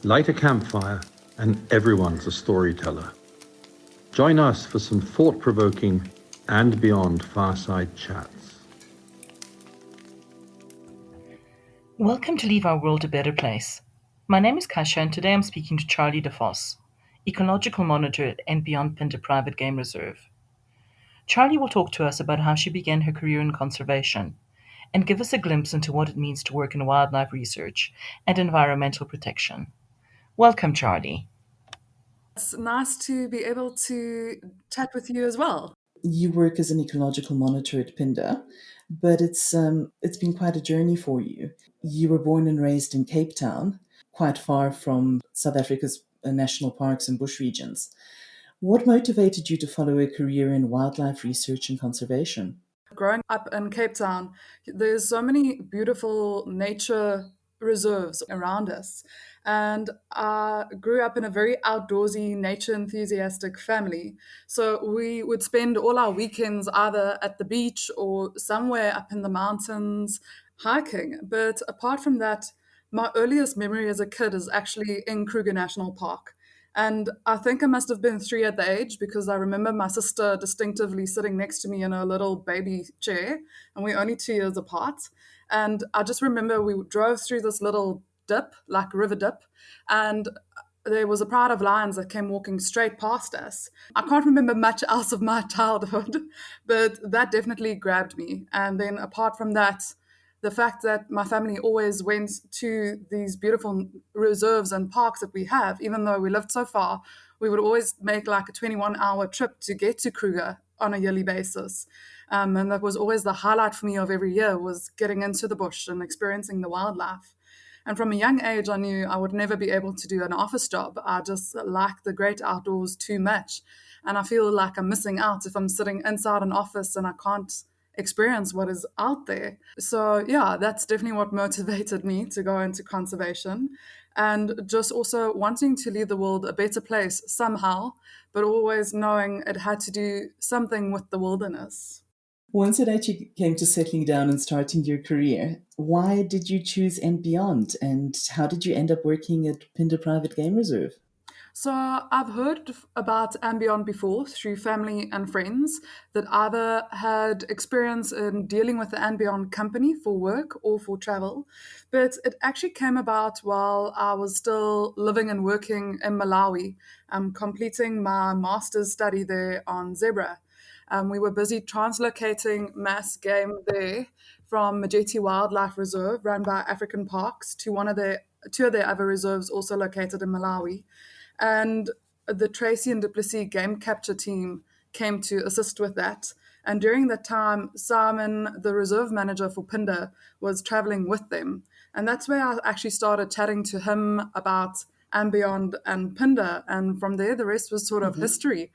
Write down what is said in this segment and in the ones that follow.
Light a campfire, and everyone's a storyteller. Join us for some thought-provoking and beyond fireside chats. Welcome to Leave Our World a Better Place. My name is Kasia, and today I'm speaking to Charli de Vos, Ecological Monitor at and Beyond Phinda Private Game Reserve. Charli will talk to us about how she began her career in conservation and give us a glimpse into what it means to work in wildlife research and environmental protection. Welcome, Charli. It's nice to be able to chat with you as well. You work as an ecological monitor at Phinda, but it's been quite a journey for you. You were born and raised in Cape Town, quite far from South Africa's national parks and bush regions. What motivated you to follow a career in wildlife research and conservation? Growing up in Cape Town, there's so many beautiful nature reserves around us. And I grew up in a very outdoorsy, nature enthusiastic family. So we would spend all our weekends either at the beach or somewhere up in the mountains hiking. But apart from that, my earliest memory as a kid is actually in Kruger National Park. And I think I must have been 3 at the age because I remember my sister distinctively sitting next to me in a little baby chair, and we're only 2 years apart. And I just remember we drove through this little dip, like a river dip, and there was a pride of lions that came walking straight past us. I can't remember much else of my childhood, but that definitely grabbed me. And then apart from that, the fact that my family always went to these beautiful reserves and parks that we have, even though we lived so far, we would always make like a 21-hour trip to get to Kruger on a yearly basis. And that was always the highlight for me of every year, was getting into the bush and experiencing the wildlife. And from a young age, I knew I would never be able to do an office job. I just like the great outdoors too much. And I feel like I'm missing out if I'm sitting inside an office and I can't experience what is out there. So yeah, that's definitely what motivated me to go into conservation, and just also wanting to leave the world a better place somehow, but always knowing it had to do something with the wilderness. Once it actually came to settling down and starting your career, why did you choose and beyond, and how did you end up working at Phinda Private Game Reserve? So I've heard about Ambion before through family and friends that either had experience in dealing with the Ambion company for work or for travel, but it actually came about while I was still living and working in Malawi, completing my master's study there on zebra. We were busy translocating mass game there from Majeti Wildlife Reserve, run by African Parks, to two of their other reserves also located in Malawi. And the Tracy and Duplessis game capture team came to assist with that. And during that time, Simon, the reserve manager for Phinda, was traveling with them. And that's where I actually started chatting to him about Ambient and Phinda. And from there, the rest was sort of history.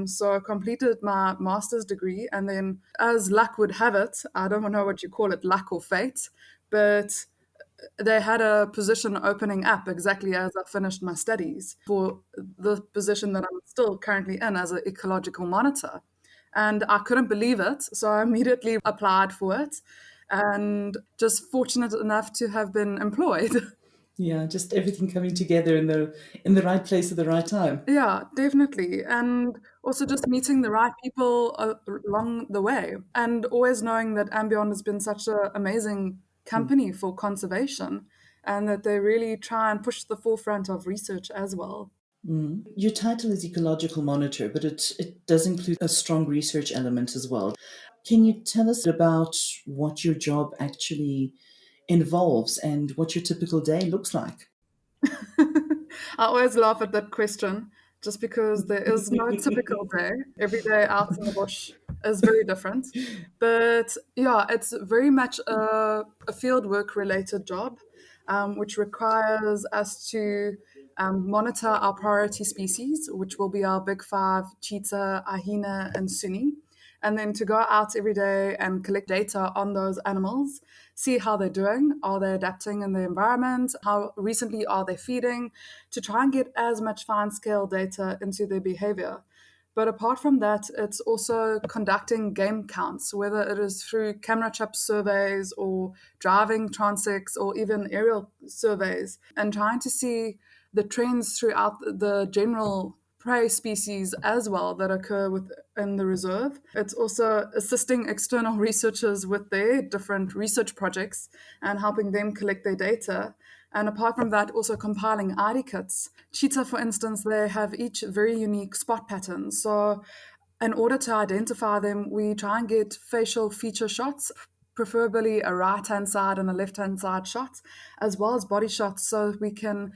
So I completed my master's degree. And then, as luck would have it, I don't know what you call it, luck or fate, but they had a position opening up exactly as I finished my studies for the position that I'm still currently in as an ecological monitor. And I couldn't believe it. So I immediately applied for it and just fortunate enough to have been employed. Yeah, just everything coming together in the right place at the right time. Yeah, definitely. And also just meeting the right people along the way, and always knowing that Ambion has been such an amazing company for conservation, and that they really try and push the forefront of research as well. Your title is Ecological Monitor, but it does include a strong research element as well. Can you tell us about what your job actually involves and what your typical day looks like? I always laugh at that question just because there is no typical day. Every day out in the bush is very different. But yeah, it's very much a field work related job, which requires us to monitor our priority species, which will be our big five: cheetah, hyena, and sunni. And then to go out every day and collect data on those animals, see how they're doing. Are they adapting in the environment? How recently are they feeding? To try and get as much fine scale data into their behavior. But apart from that, it's also conducting game counts, whether it is through camera trap surveys or driving transects or even aerial surveys, and trying to see the trends throughout the general prey species as well that occur within the reserve. It's also assisting external researchers with their different research projects and helping them collect their data. And apart from that, also compiling ID kits. Cheetah, for instance, they have each very unique spot patterns. So in order to identify them, we try and get facial feature shots, preferably a right-hand side and a left-hand side shot, as well as body shots, so we can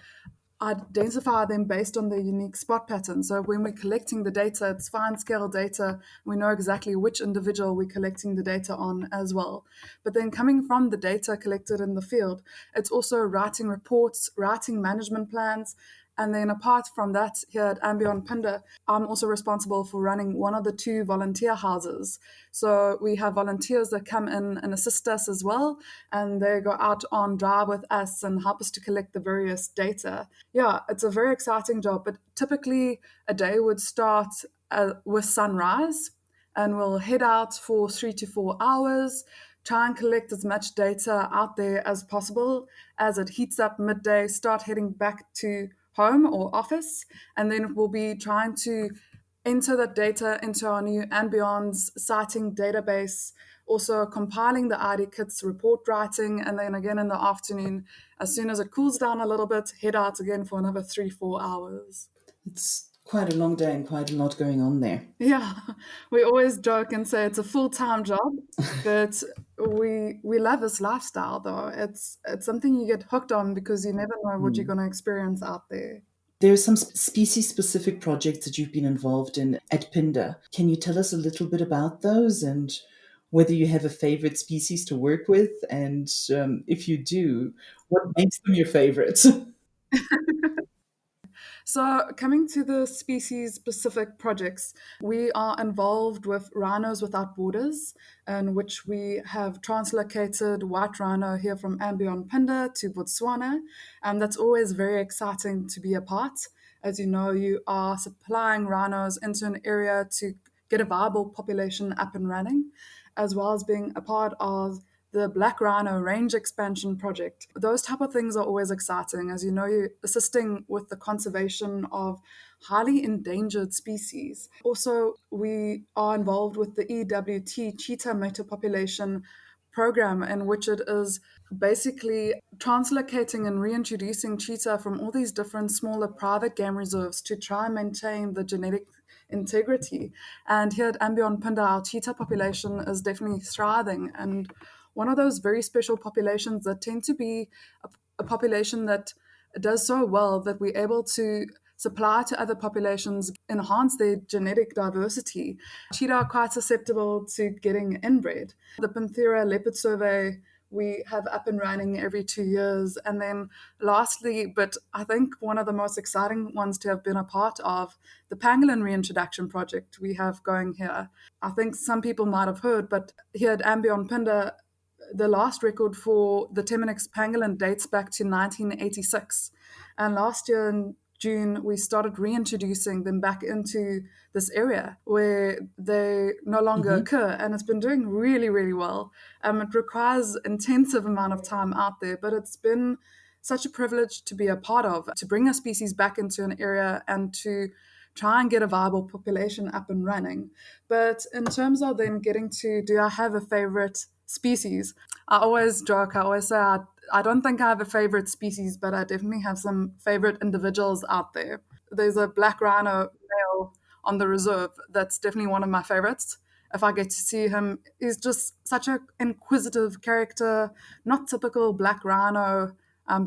identify them based on their unique spot pattern. So when we're collecting the data, it's fine scale data. We know exactly which individual we're collecting the data on as well. But then coming from the data collected in the field, it's also writing reports, writing management plans. And then apart from that, here at Ambion Phinda, I'm also responsible for running one of the two volunteer houses. So we have volunteers that come in and assist us as well, and they go out on drive with us and help us to collect the various data. Yeah, it's a very exciting job, but typically a day would start with sunrise, and we'll head out for 3 to 4 hours, try and collect as much data out there as possible. As it heats up midday, start heading back to home or office, and then we'll be trying to enter that data into our new and beyond's sighting database, also compiling the ID kits, report writing, and then again in the afternoon, as soon as it cools down a little bit, head out again for another 3, 4 hours. It's quite a long day and quite a lot going on there. Yeah, we always joke and say it's a full-time job, but we love this lifestyle though. It's something you get hooked on because you never know what you're going to experience out there. There are some species-specific projects that you've been involved in at Phinda. Can you tell us a little bit about those and whether you have a favorite species to work with? And if you do, what makes them your favorite? So, coming to the species specific projects, we are involved with Rhinos Without Borders, in which we have translocated white rhino here from Ambion Phinda to Botswana. And that's always very exciting to be a part. As you know, you are supplying rhinos into an area to get a viable population up and running, as well as being a part of the Black Rhino range expansion project. Those type of things are always exciting. As you know, you're assisting with the conservation of highly endangered species. Also, we are involved with the EWT cheetah motor population program, in which it is basically translocating and reintroducing cheetah from all these different smaller private game reserves to try and maintain the genetic integrity. And here at Ambion Phinda, our cheetah population is definitely thriving, and one of those very special populations that tend to be a population that does so well that we're able to supply to other populations, enhance their genetic diversity. Cheetah are quite susceptible to getting inbred. The Panthera leopard survey we have up and running every 2 years. And then lastly, but I think one of the most exciting ones to have been a part of, the pangolin reintroduction project we have going here. I think some people might have heard, but here at Ambion Phinda, the last record for the Temenix pangolin dates back to 1986. And last year in June, we started reintroducing them back into this area where they no longer occur. And it's been doing really, really well. It requires intensive amount of time out there, but it's been such a privilege to be a part of, to bring a species back into an area and to try and get a viable population up and running. But in terms of then getting to, do I have a favorite species? I always joke, I always say I don't think I have a favorite species, but I definitely have some favorite individuals out there. There's a black rhino male on the reserve that's definitely one of my favorites. If I get to see him, he's just such an inquisitive character, not typical black rhino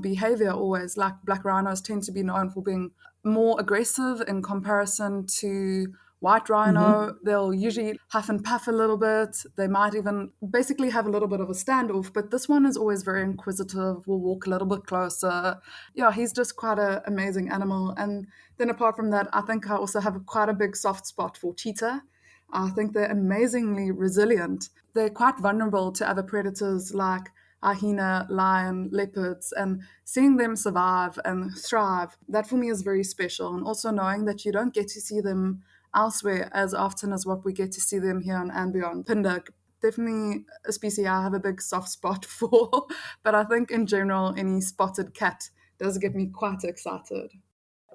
behavior always. Like black rhinos tend to be known for being more aggressive in comparison to white rhino. They'll usually huff and puff a little bit. They might even basically have a little bit of a standoff, but this one is always very inquisitive, will walk a little bit closer. Yeah, he's just quite an amazing animal. And then apart from that, I think I also have quite a big soft spot for cheetah. I think they're amazingly resilient. They're quite vulnerable to other predators like hyena, lion, leopards, and seeing them survive and thrive, that for me is very special. And also knowing that you don't get to see them elsewhere as often as what we get to see them here on Ambion Phinda. Definitely a species I have a big soft spot for, but I think in general, any spotted cat does get me quite excited.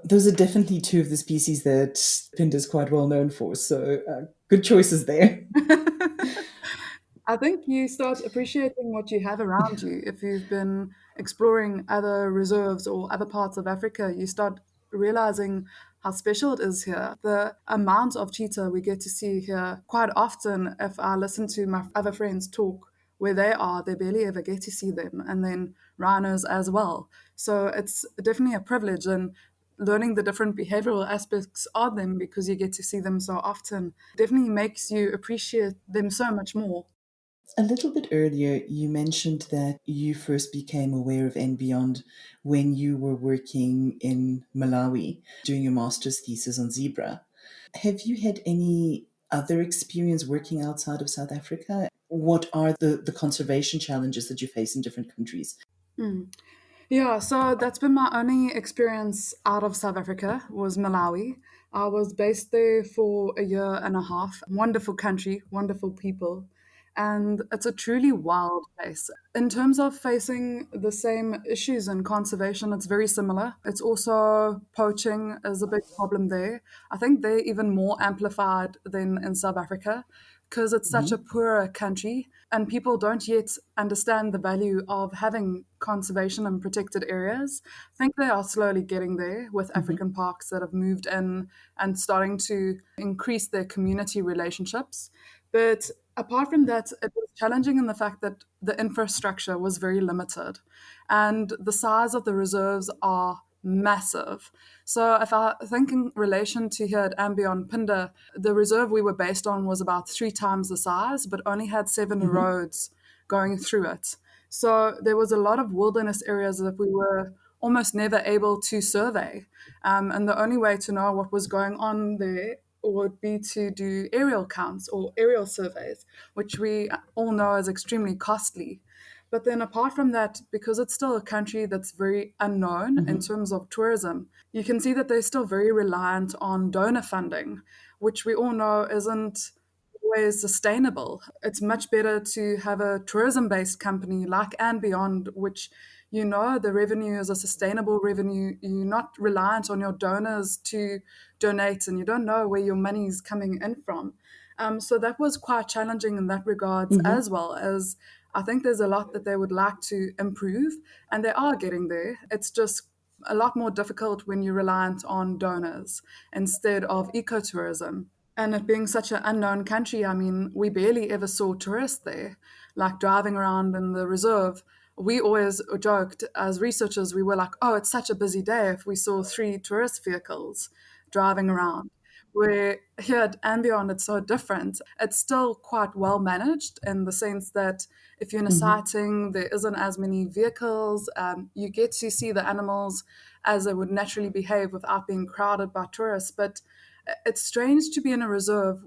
Those are definitely two of the species that Phinda is quite well known for. So good choices there. I think you start appreciating what you have around you. If you've been exploring other reserves or other parts of Africa, you start realizing how special it is here. The amount of cheetah we get to see here quite often, if I listen to my other friends talk where they are, they barely ever get to see them, and then rhinos as well. So it's definitely a privilege, and learning the different behavioral aspects of them because you get to see them so often definitely makes you appreciate them so much more. A little bit earlier, you mentioned that you first became aware of and beyond when you were working in Malawi doing your master's thesis on zebra. Have you had any other experience working outside of South Africa? What are the conservation challenges that you face in different countries? Mm. Yeah, so that's been my only experience out of South Africa was Malawi. I was based there for a year and a half. Wonderful country, wonderful people, and it's a truly wild place. In terms of facing the same issues in conservation, it's very similar. It's also poaching is a big problem there. I think they're even more amplified than in South Africa because it's such a Hmm. poor country and people don't yet understand the value of having conservation and protected areas. I think they are slowly getting there with Hmm. African parks that have moved in and starting to increase their community relationships. But apart from that, it was challenging in the fact that the infrastructure was very limited and the size of the reserves are massive. So if I think in relation to here at Ambion Phinda, the reserve we were based on was about 3 times the size, but only had 7 roads going through it. So there was a lot of wilderness areas that we were almost never able to survey. And the only way to know what was going on there would be to do aerial counts or aerial surveys, which we all know is extremely costly. But then, apart from that, because it's still a country that's very unknown in Hmm. terms of tourism, you can see that they're still very reliant on donor funding, which we all know isn't always sustainable. It's much better to have a tourism based company like And Beyond, which you know the revenue is a sustainable revenue. You're not reliant on your donors to donate and you don't know where your money is coming in from. So that was quite challenging in that regards, Hmm. as well as I think there's a lot that they would like to improve, and they are getting there. It's just a lot more difficult when you're reliant on donors instead of ecotourism. And it being such an unknown country, I mean, we barely ever saw tourists there. Like driving around in the reserve, we always joked as researchers, we were like, oh, it's such a busy day if we saw 3 tourist vehicles driving around. Where here at Ambion, it's so different. It's still quite well managed in the sense that if you're in a Hmm. sighting, there isn't as many vehicles. You get to see the animals as they would naturally behave without being crowded by tourists. But it's strange to be in a reserve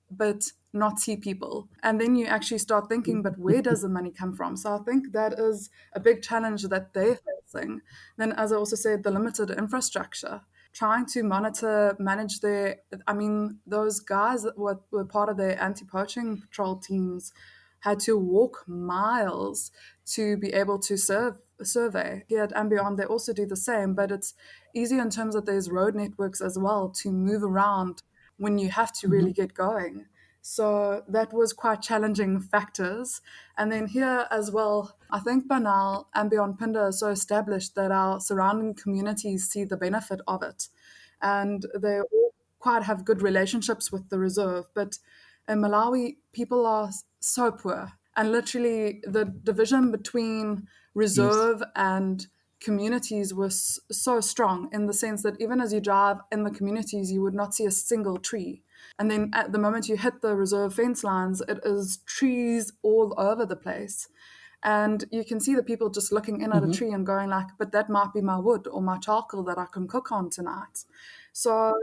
but not see people. And then you actually start thinking, but where does the money come from? So I think that is a big challenge that they're facing. Then, as I also said, the limited infrastructure. Trying to monitor, manage their, I mean, those guys that were part of their anti poaching patrol teams had to walk miles to be able to survey. Here at Ambion, they also do the same, but it's easier in terms of there's road networks as well to move around when you have to really Hmm. get going. So that was quite challenging factors. And then here as well, I think by now Ambion Phinda is so established that our surrounding communities see the benefit of it. And they all quite have good relationships with the reserve. But in Malawi, people are so poor. And literally, the division between Yes. reserve and communities was so strong in the sense that even as you drive in the communities, you would not see a single tree. And then at the moment you hit the reserve fence lines, it is trees all over the place. And you can see the people just looking in at a Hmm. tree and going like, but that might be my wood or my charcoal that I can cook on tonight. So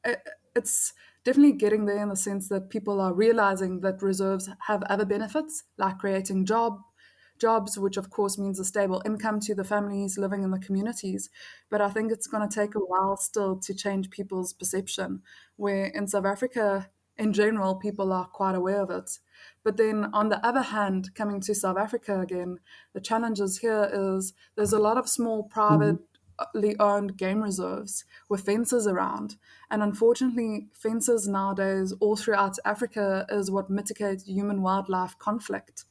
it, it's definitely getting there in the sense that people are realizing that reserves have other benefits, like creating jobs, which of course means a stable income to the families living in the communities. But I think it's going to take a while still to change people's perception, where in South Africa, in general, people are quite aware of it. But then on the other hand, coming to South Africa again, the challenges here is there's a lot of small private Hmm. owned game reserves with fences around. And unfortunately, fences nowadays all throughout Africa is what mitigates human wildlife conflict.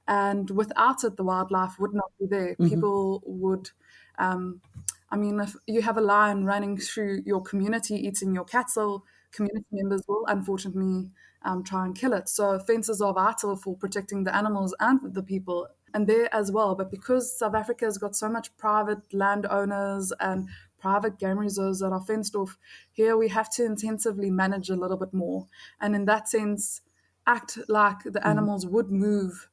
And without it, the wildlife would not be there. Hmm. People would, um, I mean, if you have a lion running through your community eating your cattle, community members will unfortunately try and kill it. So fences are vital for protecting the animals and the people and there as well. But because South Africa has got so much private landowners and private game reserves that are fenced off, here we have to intensively manage a little bit more. And in that sense, act like the Hmm. animals would move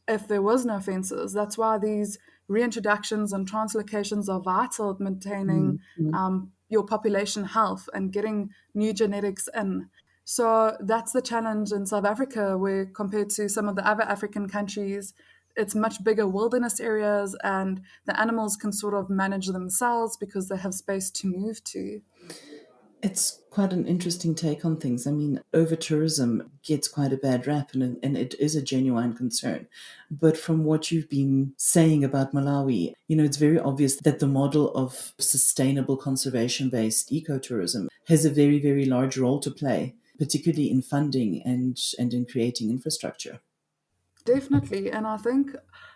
if there was no fences. That's why these reintroductions and translocations are vital at maintaining Hmm. your population health and getting new genetics in. So that's the challenge in South Africa, where compared to some of the other African countries, it's much bigger wilderness areas and the animals can sort of manage themselves because they have space to move to. It's quite an interesting take on things. I mean, over tourism gets quite a bad rap, and it is a genuine concern. But from what you've been saying about Malawi, it's very obvious that the model of sustainable conservation based ecotourism has a very, very large role to play, particularly in funding and in creating infrastructure. Definitely. And I think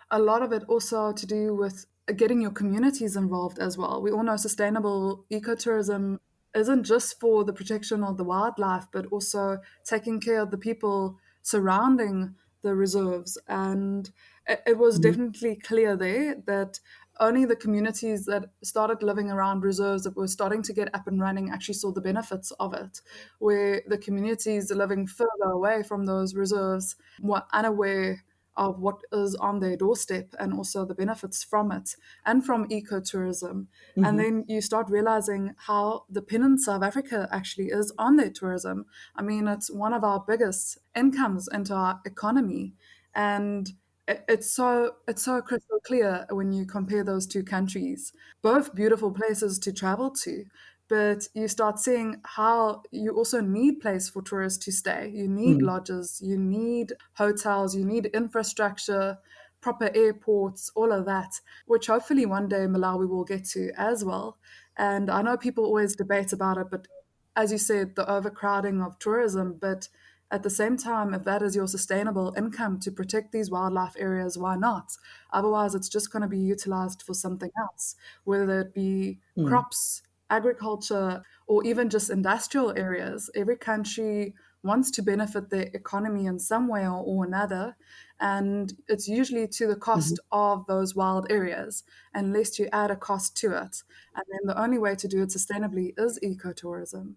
a lot of it also to do with getting your communities involved as well. We all know sustainable ecotourism isn't just for the protection of the wildlife, but also taking care of the people surrounding the reserves. And it was Mhm. definitely clear there that only the communities that started living around reserves that were starting to get up and running actually saw the benefits of it, where the communities living further away from those reserves were unaware of what is on their doorstep and also the benefits from it and from ecotourism. And Mhm. then you start realizing how dependent South Africa actually is on their tourism. I mean, it's one of our biggest incomes into our economy. And it's so crystal clear when you compare those two countries, both beautiful places to travel to, but you start seeing how you also need place for tourists to stay. You need Mm. lodges, you need hotels, you need infrastructure, proper airports, all of that, which hopefully one day Malawi will get to as well. And I know people always debate about it, but as you said, the overcrowding of tourism, but at the same time, if that is your sustainable income to protect these wildlife areas, why not? Otherwise, it's just going to be utilized for something else, whether it be Mm. crops, agriculture, or even just industrial areas. Every country wants to benefit their economy in some way or another, and it's usually to the Mhm. cost of those wild areas, unless you add a cost to it. And then the only way to do it sustainably is ecotourism.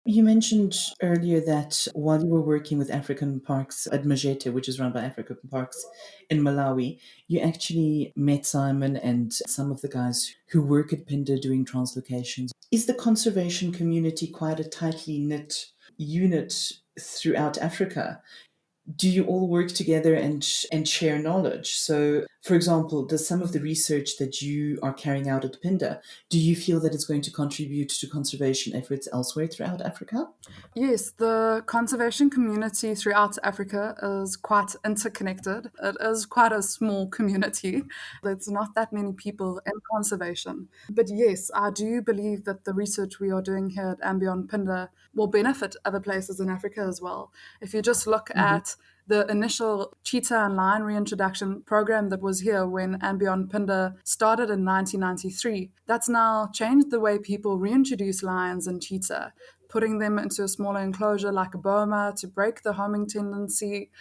You mentioned earlier that while you were working with African Parks at Majete, which is run by African Parks in Malawi, you actually met Simon and some of the guys who work at Phinda doing translocations. Is the conservation community quite a tightly knit unit throughout Africa? Do you all work together and share knowledge? So, for example, does some of the research that you are carrying out at Pinda, do you feel that it's going to contribute to conservation efforts elsewhere throughout Africa? Yes, the conservation community throughout Africa is quite interconnected. It is quite a small community. There's not that many people in conservation. But yes, I do believe that the research we are doing here at Ambion Pinda will benefit other places in Africa as well. If you just look Hmm. at the initial cheetah and lion reintroduction program that was here when Ambion Pinda started in 1993, that's now changed the way people reintroduce lions and cheetah, putting them into a smaller enclosure like a boma to break the homing tendency,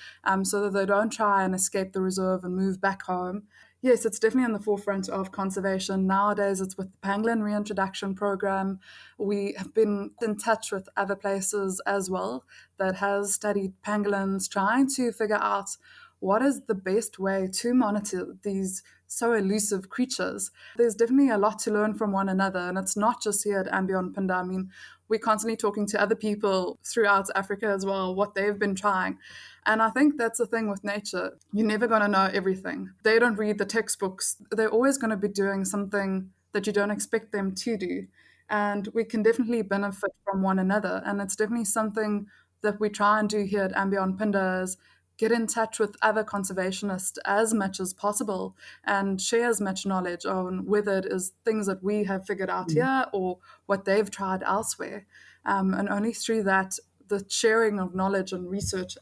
so that they don't try and escape the reserve and move back home. Yes, it's definitely on the forefront of conservation. Nowadays, it's with the pangolin reintroduction program. We have been in touch with other places as well that has studied pangolins, trying to figure out what is the best way to monitor these so elusive creatures. There's definitely a lot to learn from one another, and it's not just here at Ambion Pinda. I mean, we're constantly talking to other people throughout Africa as well, what they've been trying. And I think that's the thing with nature. You're never going to know everything. They don't read the textbooks. They're always going to be doing something that you don't expect them to do. And we can definitely benefit from one another. And it's definitely something that we try and do here at Ambion Pinda is get in touch with other conservationists as much as possible and share as much knowledge on whether it is things that we have figured out here or what they've tried elsewhere. And only through that, the sharing of knowledge and research,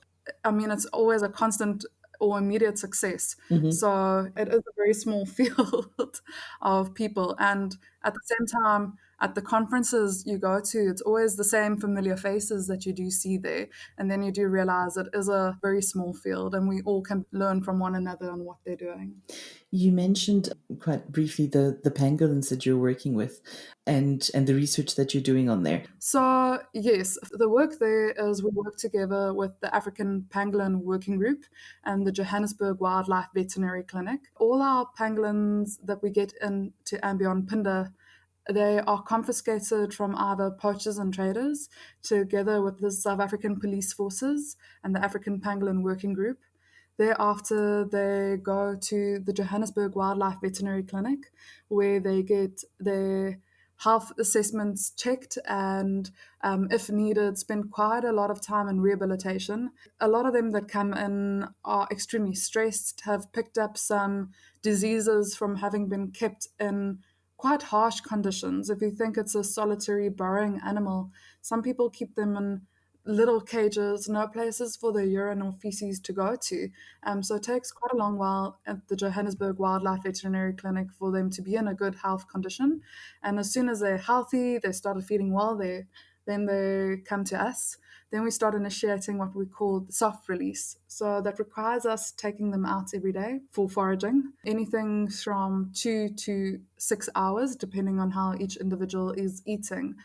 I mean, it's always a constant or immediate success. So it is a very small field of people. And at the same time, at the conferences you go to, it's always the same familiar faces that you do see there. And then you do realize it is a very small field and we all can learn from one another on what they're doing. You mentioned quite briefly the pangolins that you're working with and the research that you're doing on there. So, yes, the work there is we work together with the African Pangolin Working Group and the Johannesburg Wildlife Veterinary Clinic. All our pangolins that we get into and beyond Phinda, they are confiscated from either poachers and traders together with the South African police forces and the African Pangolin Working Group. Thereafter, they go to the Johannesburg Wildlife Veterinary Clinic where they get their health assessments checked and, if needed, spend quite a lot of time in rehabilitation. A lot of them that come in are extremely stressed, have picked up some diseases from having been kept in quite harsh conditions. If you think it's a solitary burrowing animal, some people keep them in little cages, no places for their urine or feces to go to. So it takes quite a long while at the Johannesburg Wildlife Veterinary Clinic for them to be in a good health condition. And as soon as they're healthy, they started feeling well there, then they come to us. Then we start initiating what we call the soft release. So that requires us taking them out every day for foraging, anything from 2 to 6 hours, depending on how each individual is eating.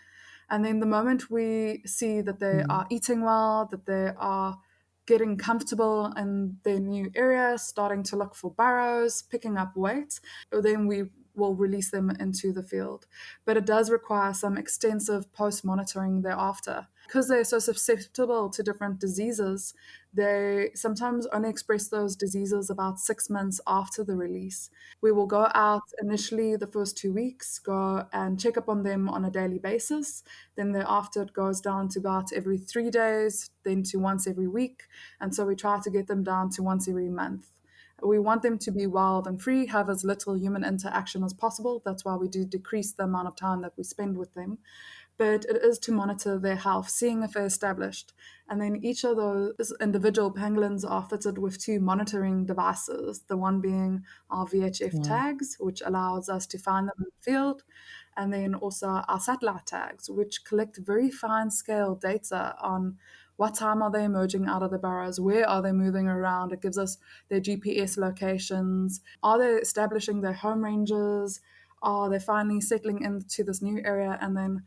And then the moment we see that they are eating well, that they are getting comfortable in their new area, starting to look for burrows, picking up weight, then we will release them into the field. But it does require some extensive post monitoring thereafter. Because they're so susceptible to different diseases, they sometimes only express those diseases about 6 months after the release. We will go out initially the first 2 weeks, go and check up on them on a daily basis. Then thereafter, it goes down to about every 3 days, then to once every week. And so we try to get them down to once every month. We want them to be wild and free, have as little human interaction as possible. That's why we do decrease the amount of time that we spend with them. But it is to monitor their health, seeing if they're established. And then each of those individual pangolins are fitted with 2 monitoring devices, the one being our VHF tags, which allows us to find them in the field, and then also our satellite tags, which collect very fine scale data on what time are they emerging out of the burrows, where are they moving around. It gives us their GPS locations. Are they establishing their home ranges? Are they finally settling into this new area? And then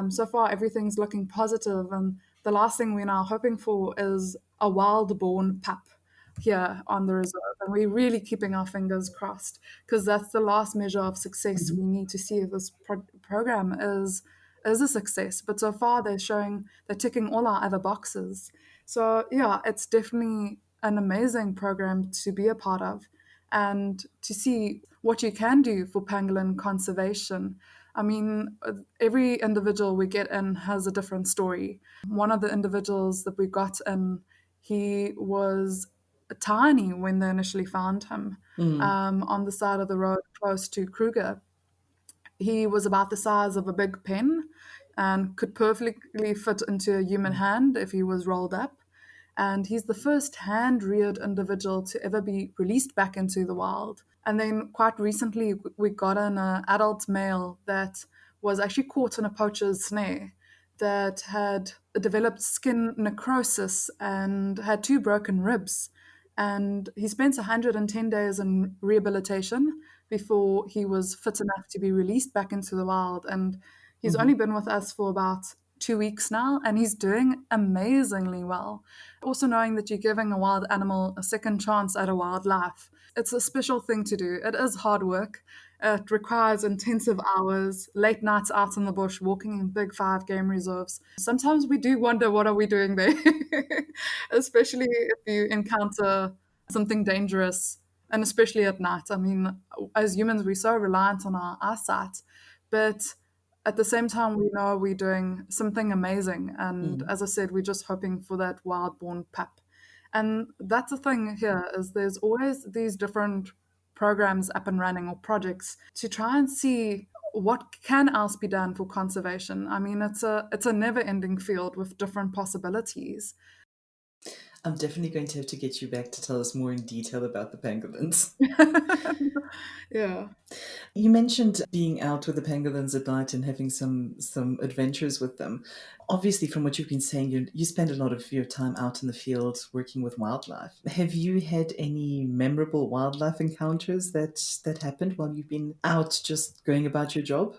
so far, everything's looking positive, and the last thing we're now hoping for is a wild-born pup here on the reserve. And we're really keeping our fingers crossed because that's the last measure of success. We need to see if this program is a success. But so far, they're ticking all our other boxes. So yeah, it's definitely an amazing program to be a part of and to see what you can do for pangolin conservation. I mean, every individual we get in has a different story. One of the individuals that we got in, he was tiny when they initially found him on the side of the road close to Kruger. He was about the size of a big pen and could perfectly fit into a human hand if he was rolled up. And he's the first hand reared individual to ever be released back into the wild. And then quite recently, we got an adult male that was actually caught in a poacher's snare that had developed skin necrosis and had 2 broken ribs. And he spent 110 days in rehabilitation before he was fit enough to be released back into the wild. And he's only been with us for about 2 weeks now, and he's doing amazingly well. Also, knowing that you're giving a wild animal a second chance at a wild life, it's a special thing to do. It is hard work. It requires intensive hours, late nights out in the bush, walking in big 5 game reserves. Sometimes we do wonder what are we doing there, especially if you encounter something dangerous, and especially at night. I mean, as humans, we're so reliant on our eyesight, but at the same time, we know we're doing something amazing. And as I said, we're just hoping for that wild born pup. And that's the thing here is there's always these different programs up and running or projects to try and see what can else be done for conservation. I mean, it's a never-ending field with different possibilities. I'm definitely going to have to get you back to tell us more in detail about the pangolins. Yeah. You mentioned being out with the pangolins at night and having some adventures with them. Obviously, from what you've been saying, you spend a lot of your time out in the field working with wildlife. Have you had any memorable wildlife encounters that happened while you've been out just going about your job?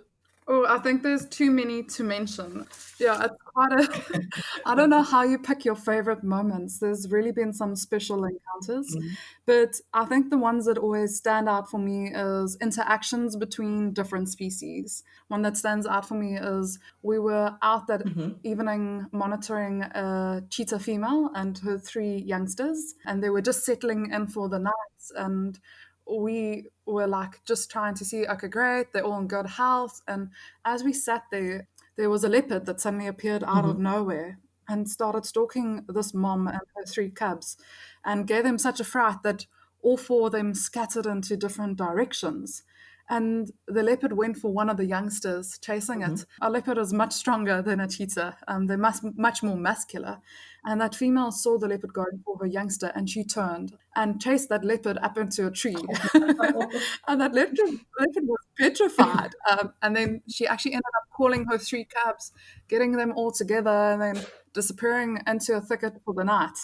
Oh, I think there's too many to mention. Yeah, it's quite a. I don't know how you pick your favorite moments. There's really been some special encounters, Mm-hmm. but I think the ones that always stand out for me is interactions between different species. One that stands out for me is we were out that evening monitoring a cheetah female and her three youngsters, and they were just settling in for the night. And we were like just trying to see, okay, great, they're all in good health. And as we sat there, there was a leopard that suddenly appeared out of Mm-hmm. nowhere and started stalking this mom and her three cubs and gave them such a fright that all four of them scattered into different directions. And the leopard went for one of the youngsters, chasing Mm-hmm. it. A leopard is much stronger than a cheetah. They're much more muscular. And that female saw the leopard going for her youngster, and she turned and chased that leopard up into a tree. And that leopard was petrified. And then she actually ended up calling her three cubs, getting them all together, and then disappearing into a thicket for the night.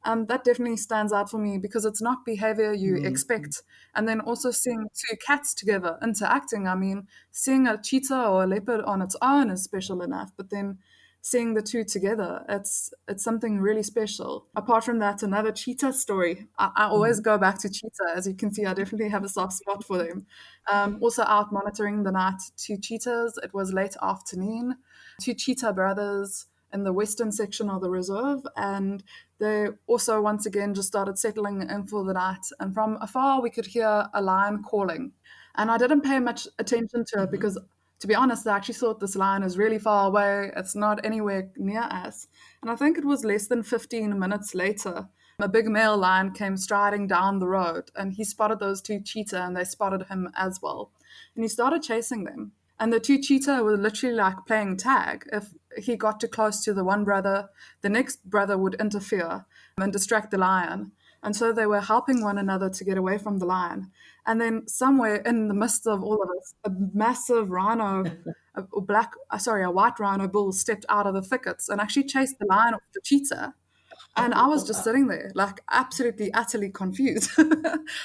That definitely stands out for me because it's not behavior you Mm-hmm. expect. And then also seeing two cats together interacting. I mean, seeing a cheetah or a leopard on its own is special enough, but then seeing the two together, it's something really special. Apart from that, another cheetah story. I always Mm-hmm. go back to cheetah. As you can see, I definitely have a soft spot for them. Also out monitoring the night, two cheetahs. It was late afternoon. Two cheetah brothers in the western section of the reserve, and they also once again just started settling in for the night. And from afar, we could hear a lion calling. And I didn't pay much attention to it because, to be honest, I actually thought this lion is really far away. It's not anywhere near us. And I think it was less than 15 minutes later, a big male lion came striding down the road and he spotted those two cheetah and they spotted him as well. And he started chasing them. And the two cheetah were literally like playing tag. If he got too close to the one brother, the next brother would interfere and distract the lion. And so they were helping one another to get away from the lion. And then somewhere in the midst of all of this, a massive rhino, a white rhino bull stepped out of the thickets and actually chased the lion off the cheetah. And I was just sitting there, like absolutely, utterly confused.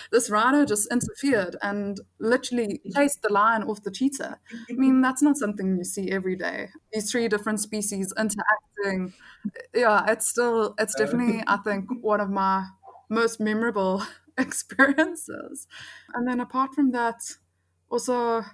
This rhino just interfered and literally chased the lion off the cheetah. I mean, that's not something you see every day. These three different species interacting. Yeah, it's definitely, I think, one of my most memorable experiences. And then apart from that, also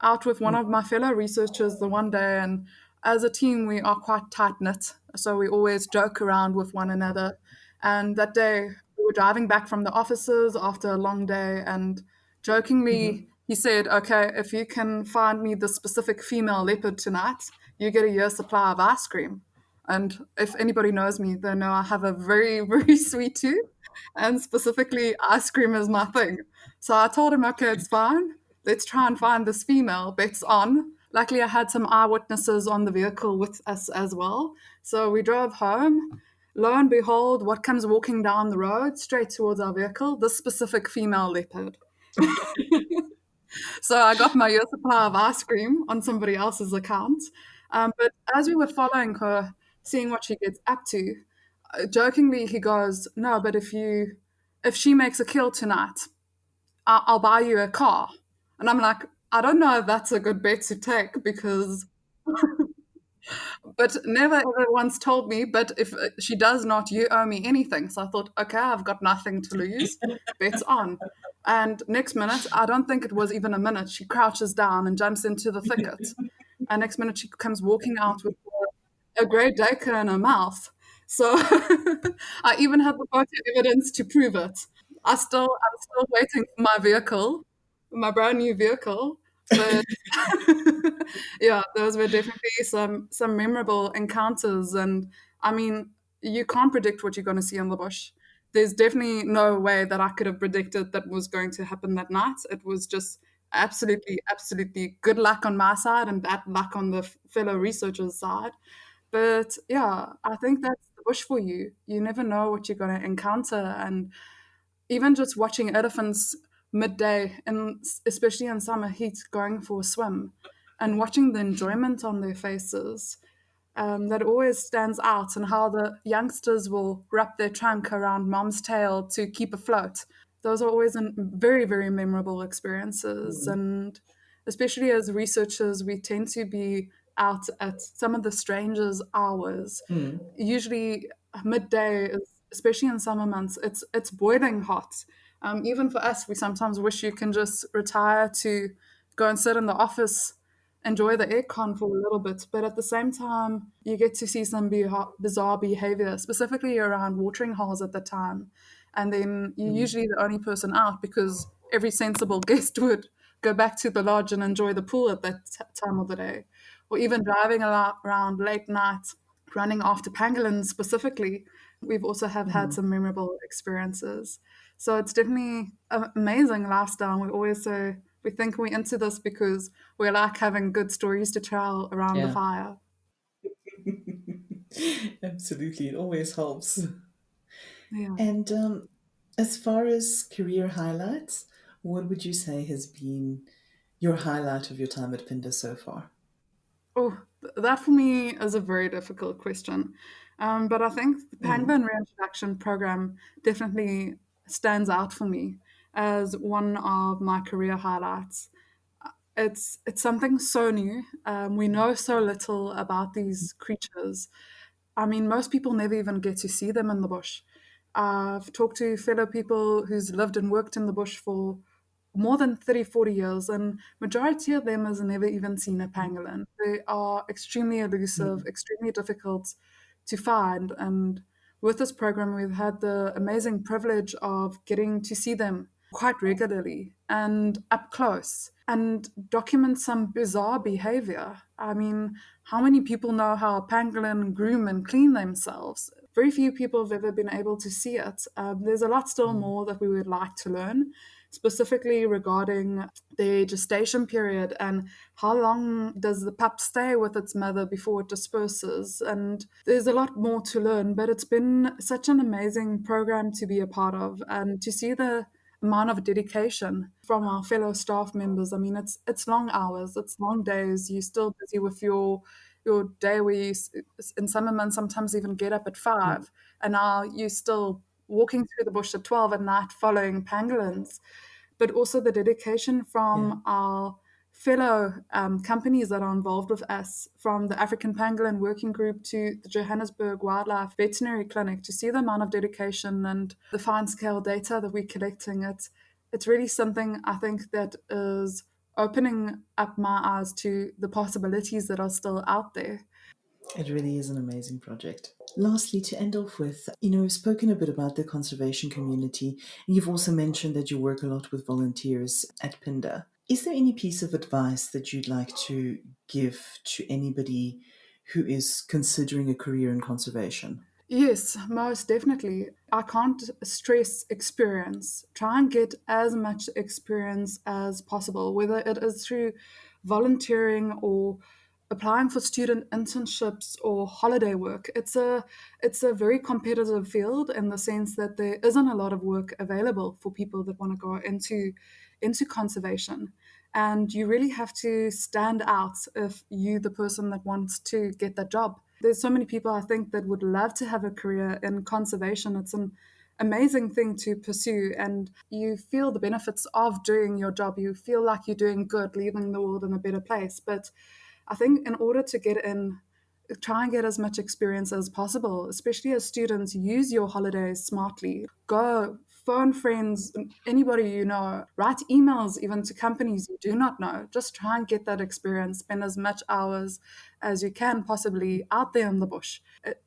out with one of my fellow researchers the one day, and as a team we are quite tight knit, so we always joke around with one another. And that day we were driving back from the offices after a long day, and jokingly he said, "Okay, if you can find me the specific female leopard tonight, you get a year's supply of ice cream." And if anybody knows me, they know I have a very, very sweet tooth, and specifically ice cream is my thing. So I told him, okay, it's fine. Let's try and find this female. Bets on. Luckily, I had some eyewitnesses on the vehicle with us as well. So we drove home. Lo and behold, what comes walking down the road straight towards our vehicle? This specific female leopard. So I got my year supply of ice cream on somebody else's account. But as we were following her, seeing what she gets up to, jokingly he goes, "No, but if she makes a kill tonight, I'll buy you a car." And I'm like, I don't know if that's a good bet to take because, but never ever once told me, but if she does not, you owe me anything. So I thought, okay, I've got nothing to lose. Bets on. And next minute, I don't think it was even a minute, she crouches down and jumps into the thicket. And next minute, she comes walking out with a Great Dacre in her mouth. So I even have the photo evidence to prove it. I'm still waiting for my vehicle, my brand new vehicle. But yeah, those were definitely some memorable encounters. And I mean, you can't predict what you're going to see in the bush. there's definitely no way that I could have predicted that was going to happen that night. It was just absolutely, absolutely good luck on my side and bad luck on the fellow researchers' side. But yeah, I think that's the bush for you. You never know what you're going to encounter. And even just watching elephants midday, and especially in summer heat, going for a swim and watching the enjoyment on their faces, that always stands out, and how the youngsters will wrap their trunk around mom's tail to keep afloat. Those are always very, very memorable experiences. And especially as researchers, we tend to be out at some of the strangest hours. Mm. Usually midday, especially in summer months, it's boiling hot. Even for us, we sometimes wish you can just retire to go and sit in the office, enjoy the aircon for a little bit, but at the same time, you get to see some bizarre behavior, specifically around watering holes at the time. And then you're usually the only person out because every sensible guest would go back to the lodge and enjoy the pool at that time of the day. Or even driving around late night, running after pangolins specifically. We've also have had some memorable experiences. So it's definitely an amazing lifestyle. We always say we think we're into this because we like having good stories to tell around the Yeah, fire. absolutely. It always helps. Yeah. And as far as career highlights, what would you say has been your highlight of your time at Phinda so far? Oh, that for me is a very difficult question. But I think the Mm. Pangolin Reintroduction Program definitely stands out for me as one of my career highlights. It's something so new. We know so little about these creatures. I mean, most people never even get to see them in the bush. I've talked to fellow people who's lived and worked in the bush for more than 30, 40 years, and majority of them has never even seen a pangolin. They are extremely elusive, extremely difficult to find, and with this program, we've had the amazing privilege of getting to see them quite regularly and up close and document some bizarre behavior. I mean, how many people know how a pangolin groom and clean themselves? Very few people have ever been able to see it. There's a lot still more that we would like to learn, specifically regarding the gestation period and how long does the pup stay with its mother before it disperses. And there's a lot more to learn, but it's been such an amazing program to be a part of and to see the amount of dedication from our fellow staff members. I mean, it's long hours, it's long days. You're still busy with your day where you, in summer months, sometimes even get up at 5, and now you're still walking through the bush at 12 at night following pangolins. But also the dedication Yeah, from our fellow companies that are involved with us, from the African Pangolin Working Group to the Johannesburg Wildlife Veterinary Clinic, to see the amount of dedication and the fine scale data that we're collecting. It's really something I think that is opening up my eyes to the possibilities that are still out there. it really is an amazing project. Lastly, to end off with, we've spoken a bit about the conservation community, and you've also mentioned that you work a lot with volunteers at Phinda. Is there any piece of advice that you'd like to give to anybody who is considering a career in conservation? Yes, most definitely. I can't stress experience. Try and get as much experience as possible, whether it is through volunteering or applying for student internships or holiday work. It's a very competitive field in the sense that there isn't a lot of work available for people that want to go into conservation. And you really have to stand out if you the person that wants to get that job. There's so many people I think that would love to have a career in conservation. It's an amazing thing to pursue, and you feel the benefits of doing your job. You feel like you're doing good, leaving the world in a better place. But I think in order to get in, try and get as much experience as possible, especially as students. Use your holidays smartly. Go phone friends, anybody you know, write emails even to companies you do not know. Just try and get that experience. Spend as much hours as you can possibly out there in the bush.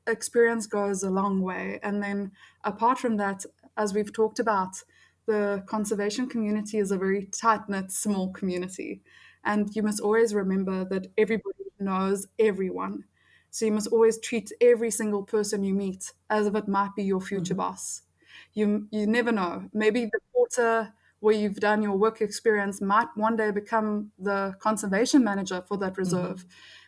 Experience goes a long way. And then apart from that, as we've talked about, the conservation community is a very tight knit, small community. And you must always remember that everybody knows everyone. So you must always treat every single person you meet as if it might be your future boss. You never know. Maybe the porter where you've done your work experience might one day become the conservation manager for that reserve.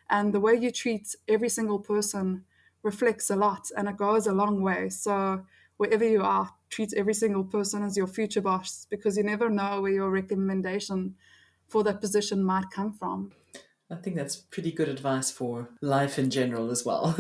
And the way you treat every single person reflects a lot and it goes a long way. So wherever you are, treat every single person as your future boss because you never know where your recommendation for that position might come from. I think that's pretty good advice for life in general as well.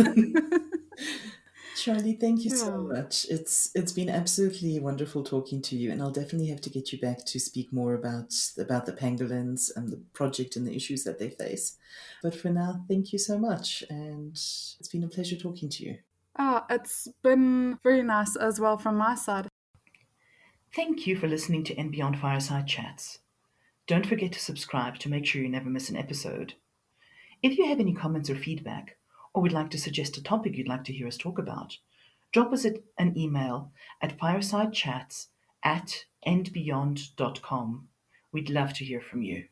Charlie, thank you so Yeah. much. It's been absolutely wonderful talking to you, and I'll definitely have to get you back to speak more about the pangolins and the project and the issues that they face. But for now, thank you so much, and it's been a pleasure talking to you. It's been very nice as well from my side. Thank you for listening to And Beyond Fireside Chats. Don't forget to subscribe to make sure you never miss an episode. If you have any comments or feedback, or would like to suggest a topic you'd like to hear us talk about, drop us an email at firesidechats@andbeyond.com. We'd love to hear from you.